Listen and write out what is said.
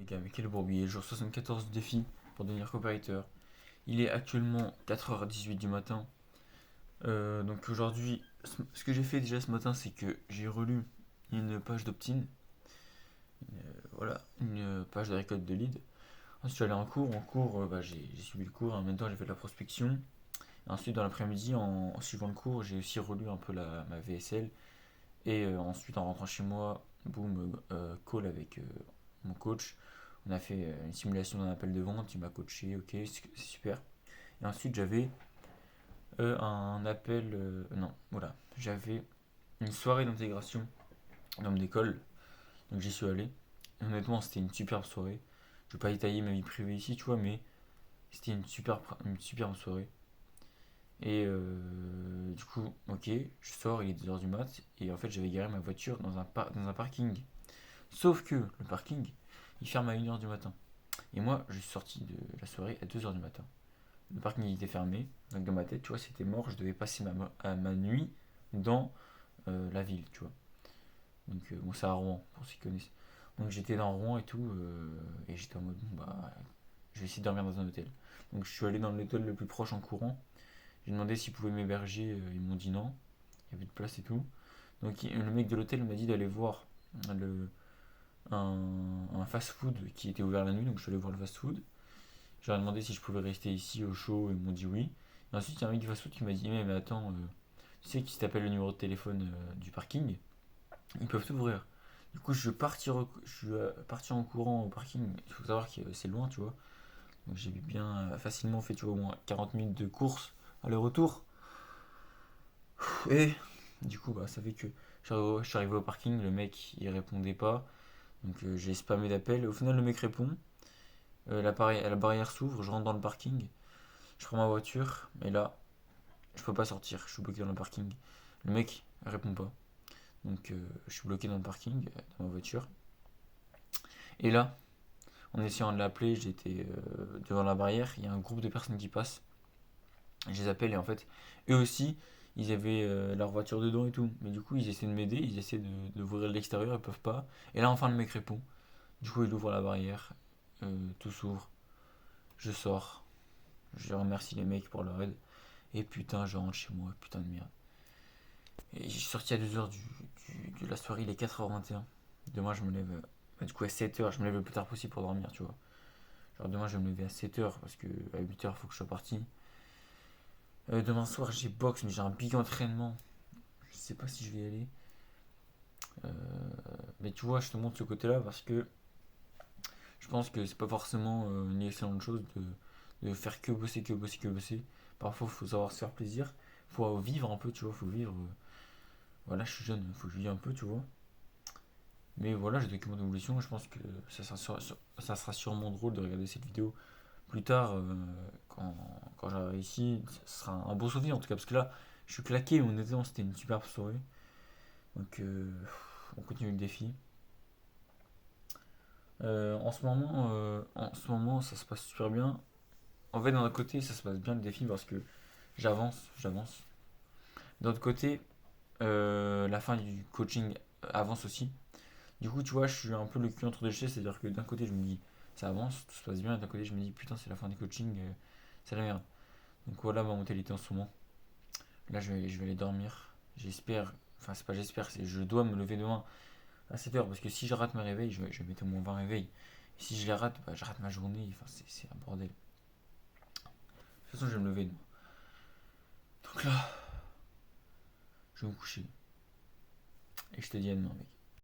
les gars, mais quel bourbier. Jour 74 du défi pour devenir coopérateur. Il est actuellement 4h18 du matin. Donc aujourd'hui, ce que j'ai fait déjà ce matin, c'est que j'ai relu une page d'opt-in. Voilà, une page de récolte de leads. Ensuite, je suis allé en cours. En cours, j'ai suivi le cours. En même temps, j'ai fait de la prospection. Et ensuite, dans l'après-midi, en suivant le cours, j'ai aussi relu un peu ma VSL. Et ensuite, en rentrant chez moi, boum, call avec mon coach. On a fait une simulation d'un appel de vente. Il m'a coaché, ok, c'est super. Et ensuite, j'avais un appel. Non, voilà. J'avais une soirée d'intégration dans mon école. Donc j'y suis allé. Et honnêtement, c'était une superbe soirée. Je vais pas détailler ma vie privée ici, tu vois, mais c'était une superbe soirée. Et du coup, ok, je sors, il est 2h du mat. Et en fait, j'avais garé ma voiture dans un parking. Sauf que le parking, il ferme à 1h du matin. Et moi, je suis sorti de la soirée à 2h du matin. Le parking était fermé. Donc dans ma tête, tu vois, c'était mort. Je devais passer ma nuit dans la ville, tu vois. Donc bon, c'est à Rouen, pour ceux qui connaissent. Donc j'étais dans Rouen et tout. Et j'étais en mode, bon, bah, je vais essayer de dormir dans un hôtel. Donc je suis allé dans l'hôtel le plus proche en courant. J'ai demandé s'ils pouvaient m'héberger. Ils m'ont dit non. Il y avait de place et tout. Donc le mec de l'hôtel m'a dit d'aller voir le, un, un fast-food qui était ouvert la nuit. Donc je suis allé voir le fast-food. Je leur ai demandé si je pouvais rester ici au chaud. Ils m'ont dit oui. Et ensuite, il y a un mec du fast-food qui m'a dit mais attends, tu sais qui t'appelle le numéro de téléphone du parking. Ils peuvent t'ouvrir. Du coup, je suis parti en courant au parking. Il faut savoir que c'est loin, tu vois. Donc j'ai bien facilement fait, tu vois, au moins 40 minutes de course aller-retour. Et du coup, bah, ça fait que je suis arrivé au parking, le mec il répondait pas. Donc j'ai spammé d'appels. Au final, le mec répond. La barrière s'ouvre, je rentre dans le parking. Je prends ma voiture, mais là, je peux pas sortir. Je suis bloqué dans le parking. Le mec répond pas. Donc je suis bloqué dans le parking, dans ma voiture. Et là, en essayant de l'appeler, j'étais devant la barrière. Il y a un groupe de personnes qui passent. Je les appelle et en fait, eux aussi, ils avaient leur voiture dedans et tout. Mais du coup, ils essaient de m'aider, ils essaient d'ouvrir l'extérieur, ils peuvent pas. Et là, enfin, le mec répond. Du coup, il ouvre la barrière, tout s'ouvre, je sors. Je remercie les mecs pour leur aide. Et putain, je rentre chez moi, putain de merde. Et je suis sorti à 2h de la soirée, il est 4h21. Demain, je me lève du coup à 7h, je me lève le plus tard possible pour dormir, tu vois. Genre demain, je vais me lever à 7h parce que à 8h, il faut que je sois parti. Demain soir, j'ai boxe, mais j'ai un big entraînement. Je sais pas si je vais y aller. Euh, mais tu vois, je te montre ce côté-là parce que je pense que c'est pas forcément une excellente chose de faire que bosser, que bosser, que bosser. Parfois, il faut savoir se faire plaisir. Il faut vivre un peu, tu vois. Faut vivre. Voilà, je suis jeune, il faut que je vive un peu, tu vois. Mais voilà, j'ai documenté mon évolution. Je pense que ça sera sûrement drôle de regarder cette vidéo plus tard quand, quand j'aurai réussi. Ce sera un beau souvenir en tout cas. Parce que là, je suis claqué. Honnêtement, c'était une superbe soirée. Donc, on continue le défi. En ce moment, ça se passe super bien. En fait, d'un autre côté, ça se passe bien le défi parce que j'avance. D'un autre côté, la fin du coaching avance aussi. Du coup, tu vois, je suis un peu le cul entre deux chaises, c'est-à-dire que d'un côté, je me dis ça avance, tout se passe bien, et d'un côté, je me dis putain, c'est la fin du coaching, c'est la merde. Donc voilà ma mentalité en ce moment. Là, je vais aller dormir. J'espère, enfin, c'est pas j'espère, c'est je dois me lever demain à 7h parce que si je rate mes réveils, je vais mettre mon 20 réveils. Et si je les rate, bah, je rate ma journée, enfin, c'est un bordel. De toute façon, je vais me lever demain. Donc là, je vais me coucher. Et je te dis à demain, mec.